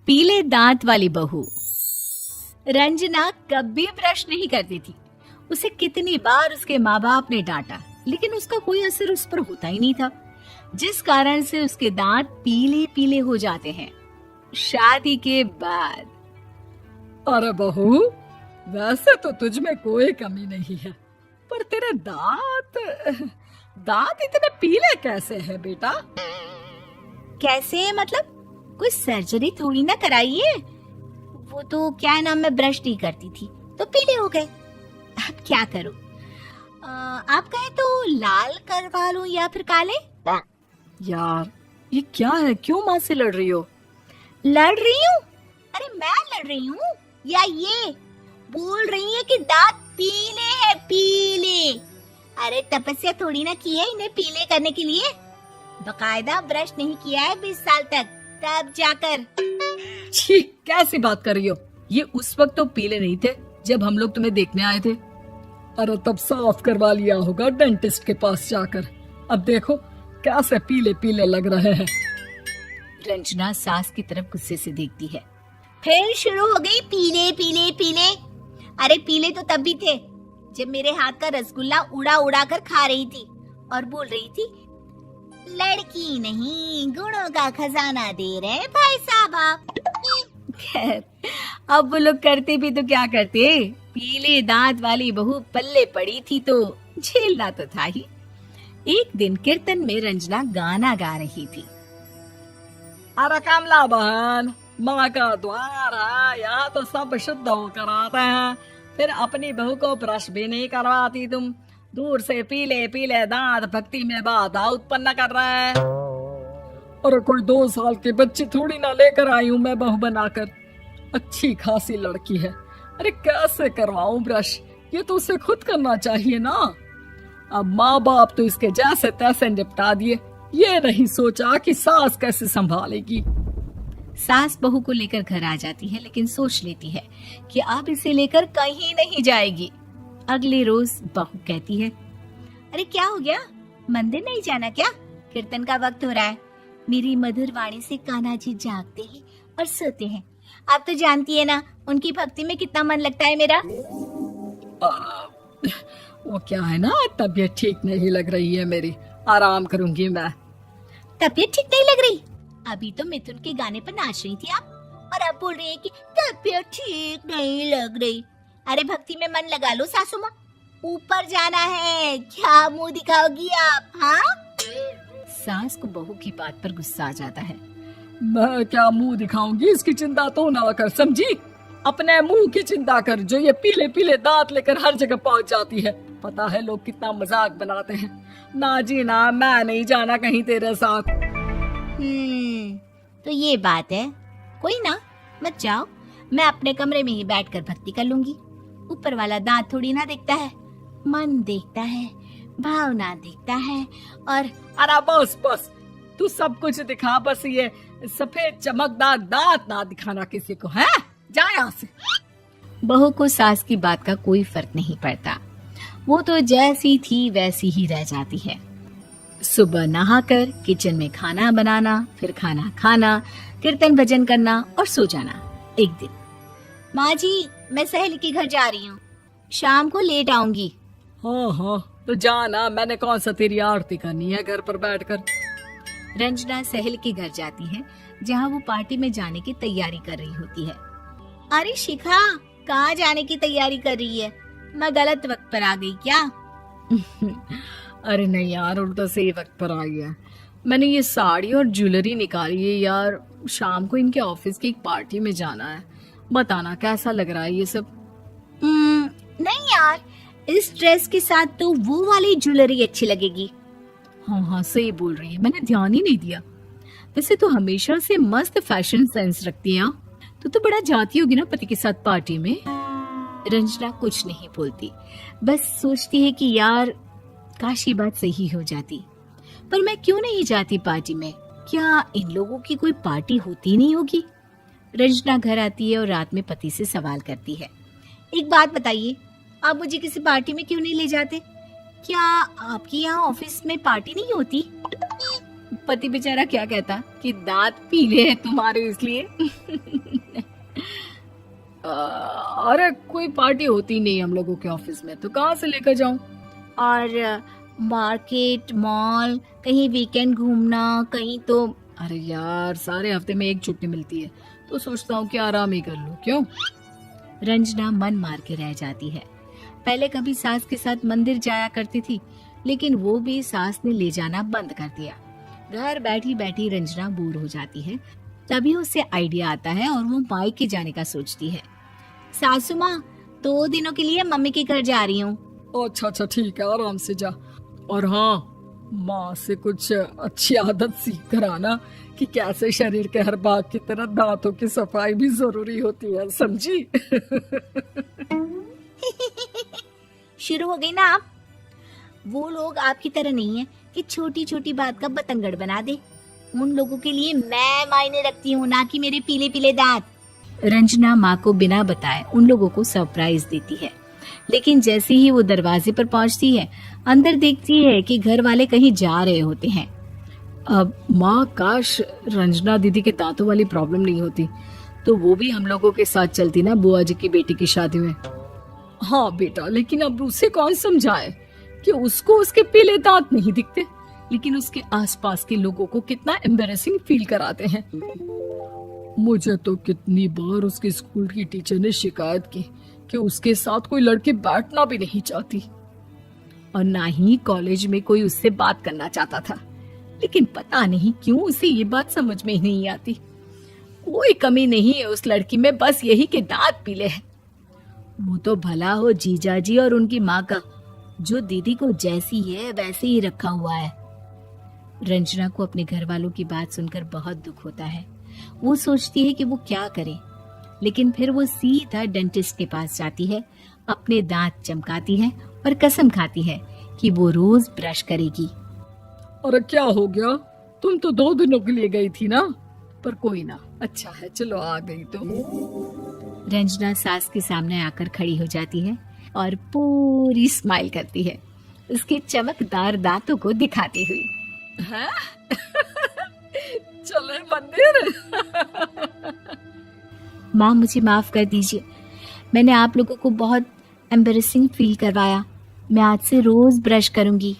पीले दांत वाली बहू। रंजना कभी ब्रश नहीं करती थी। उसे कितनी बार उसके माँ बाप ने डांटा, लेकिन उसका कोई असर उस पर होता ही नहीं था, जिस कारण से उसके दांत पीले पीले हो जाते हैं। शादी के बाद अरे बहू, वैसे तो तुझ में कोई कमी नहीं है, पर तेरे दांत दांत इतने पीले कैसे हैं बेटा? कैसे मतलब? कोई सर्जरी थोड़ी ना कराइए। वो तो क्या नाम, मैं ब्रश नहीं करती थी तो पीले हो गए। अब क्या करूं? आप कहें तो लाल करवा लूं या फिर काले? यार ये क्या है, क्यों माँ से लड़ रही हो? लड़ रही हूँ? अरे मैं लड़ रही हूँ या ये बोल रही है कि दांत पीले हैं, पीले। अरे तपस्या थोड़ी ना की है इन्हें पीले करने के लिए। बकायदा ब्रश नहीं किया है 20 साल तक, तब जाकर। छी, कैसी बात कर रही हो? ये उस वक्त तो पीले नहीं थे जब हम लोग तुम्हें देखने आए थे। अरे तब साफ करवा लिया होगा डेंटिस्ट के पास जाकर। अब देखो कैसे पीले पीले लग रहे हैं। रंजना सास की तरफ गुस्से से देखती है। फिर शुरू हो गई पीले पीले पीले। अरे पीले तो तब भी थे जब मेरे हाथ का रसगुल्ला उड़ा उड़ा कर खा रही थी और बोल रही थी, लड़की नहीं गुणों का खजाना दे रहे भाई साहब आप। खैर, अब वो लोग करते भी तो क्या करते, पीले दांत वाली बहू पल्ले पड़ी थी तो झेलना तो था ही। एक दिन कीर्तन में रंजना गाना गा रही थी। अरे कमला बहन, माँ का द्वार है, यहाँ तो सब शुद्ध होकर आते हैं, फिर अपनी बहू को ब्रश भी नहीं करवाती तुम। दूर से पीले पीले दांत भक्ति में बाधा उत्पन्न कर रहे हैं। अरे कोई 2 साल के बच्ची थोड़ी ना लेकर आई हूँ मैं बहू बनाकर। अच्छी खासी लड़की है, अरे कैसे करवाऊं ब्रश? ये तो उसे खुद करना चाहिए ना। अब माँ बाप तो इसके जैसे तैसे निपटा दिए, ये नहीं सोचा कि सास कैसे संभालेगी। सास बहू को लेकर घर आ जाती है, लेकिन सोच लेती है कि अब इसे लेकर कहीं नहीं जाएगी। अगले रोज बहू कहती है, अरे क्या हो गया, मंदिर नहीं जाना क्या? कीर्तन का वक्त हो रहा है। मेरी मधुर वाणी से कान्हा जी जागते हैं और सोते हैं। आप तो जानती है ना उनकी भक्ति में कितना मन लगता है मेरा। वो क्या है ना, तबीयत ठीक नहीं लग रही है मेरी, आराम करूंगी मैं। तबीयत ठीक नहीं लग रही? अभी तो मिथुन के गाने पर नाच रही थी आप, और अब बोल रही है कि तबीयत ठीक नहीं लग रही। अरे भक्ति में मन लगा लो सासू माँ, ऊपर जाना है, क्या मुंह दिखाओगी आप? हाँ? सास को बहू की बात पर गुस्सा आ जाता है। मैं क्या मुंह दिखाऊंगी, इसकी चिंता तो ना कर, समझी? अपने मुंह की चिंता कर, जो ये पीले पीले दांत लेकर हर जगह पहुंच जाती है। पता है लोग कितना मजाक बनाते हैं। ना जी ना, मैं नहीं जाना कहीं तेरे साथ। तो ये बात है। कोई ना, मत जाओ, मैं अपने कमरे में ही बैठकर भक्ति कर लूंगी। ऊपर वाला दांत थोड़ी ना देखता है, मन देखता है, भावना देखता है। और अरे बस बस, तू सब कुछ दिखा, बस ये सफेद चमकदार दांत ना दिखाना किसी को, है? जा यहाँ से। बहू को सास की बात का कोई फर्क नहीं पड़ता, वो तो जैसी थी वैसी ही रह जाती है। सुबह नहाकर किचन में खाना बनाना, फिर खाना खाना, कीर्तन भजन करना और सो जाना। एक दिन, माँ जी मैं सहेली के घर जा रही हूँ, शाम को लेट आऊंगी। हाँ हाँ तो जाना, मैंने कौन सा तेरी आरती करनी है घर पर बैठकर। रंजना सहेली के घर जाती है, जहाँ वो पार्टी में जाने की तैयारी कर रही होती है। अरे शिखा, कहाँ जाने की तैयारी कर रही है? मैं गलत वक्त पर आ गई क्या? अरे नहीं यार, उल्टा सही वक्त पर आई है। मैंने ये साड़ी और ज्वेलरी निकाली है यार, शाम को इनके ऑफिस की एक पार्टी में जाना है। बताना कैसा लग रहा है ये सब? नहीं यार, इस ड्रेस के साथ तो वो वाली ज्वेलरी अच्छी लगेगी। हाँ हाँ सही बोल रही है, मैंने ध्यान ही नहीं दिया। वैसे तो हमेशा से मस्त फैशन सेंस रखती है। तो बड़ा जाती होगी ना पति के साथ पार्टी में। रंजना कुछ नहीं बोलती, बस सोचती है कि यार काश ये बात सही हो जाती। पर मैं क्यों नहीं जाती पार्टी में? क्या इन लोगों की कोई पार्टी होती नहीं होगी? रंजना घर आती है और रात में पति से सवाल करती है, एक बात बताइए, आप मुझे किसी पार्टी में क्यों नहीं ले जाते? क्या आपकी यहाँ ऑफिस में पार्टी नहीं होती? पति बेचारा क्या कहता कि दांत पीले हैं तुम्हारे इसलिए। अरे कोई पार्टी होती नहीं हम लोगों के ऑफिस में, तो कहाँ से लेकर जाऊं? और मार्केट, मॉल, कहीं वीकेंड घूमना, कहीं तो। अरे यार, सारे हफ्ते में एक छुट्टी मिलती है, तो सोचता हूँ कि आराम ही कर लूं। क्यों? रंजना मन मार के रह जाती है। पहले कभी सास के साथ मंदिर जाया करती थी, लेकिन वो भी सास ने ले जाना बंद कर दिया। घर बैठी बैठी रंजना बोर हो जाती है। तभी उसे आइडिया आता है और वो मायके जाने का सोचती है। सासू माँ, 2 दिनों के लिए मम्मी के घर जा रही हूँ। अच्छा अच्छा, ठीक है, आराम से जा। और हाँ, माँ से कुछ अच्छी आदत सीख कर आना कि कैसे शरीर के हर भाग की तरह दांतों की सफाई भी जरूरी होती है, समझी? शुरू हो गई ना आप। वो लोग आपकी तरह नहीं है कि छोटी छोटी बात का बतंगड़ बना दे। उन लोगों के लिए मैं मायने रखती हूँ, ना कि मेरे पीले पीले दांत। रंजना माँ को बिना बताए उन लोगों को सरप्राइज देती है, लेकिन जैसे ही वो दरवाजे पर पहुंचती है, अंदर देखती है कि घर वाले कहीं जा रहे होते हैं। अब माँ, काश रंजना दीदी के दांतों वाली प्रॉब्लम नहीं होती, तो वो भी हम लोगों के साथ चलती ना बुआ जी की बेटी की शादी में। हाँ बेटा, लेकिन अब उसे कौन समझाए कि उसको उसके पीले दांत नहीं दिखते, लेकिन उसके आसपास के लोगों को कितना एम्बैरेसिंग फील कराते हैं। मुझे तो कितनी बार उसके स्कूल की टीचर ने शिकायत की कि उसके साथ कोई लड़की बैठना भी नहीं चाहती, और ना ही कॉलेज में कोई उससे बात करना चाहता था। लेकिन पता नहीं क्यों उसे ये बात समझ में ही नहीं आती। कोई कमी नहीं है उस लड़की में, बस यही कि दांत पीले हैं। वो तो भला हो जीजा जी और उनकी माँ का, जो दीदी को जैसी है वैसे ही रखा हुआ है। रंजना को अपने घर वालों की बात सुनकर बहुत दुख होता है। वो सोचती है कि वो क्या करे, लेकिन फिर वो सीधा डेंटिस्ट के पास जाती है, अपने दांत चमकाती है और कसम खाती है कि वो रोज ब्रश करेगी। अरे क्या हो गया? तुम तो 2 दिनों के लिए गई थी ना, पर कोई ना, अच्छा है, चलो आ गई तो। रंजना सास के सामने आकर खड़ी हो जाती है और पूरी स्माइल करती है, उसके चमकदार दांतों को दिखाती हुई। हैं? चले मंदिर? माँ, मुझे माफ कर दीजिए, मैंने आप लोगों को बहुत एम्बैरेसिंग फील करवाया। मैं आज से रोज ब्रश करूंगी।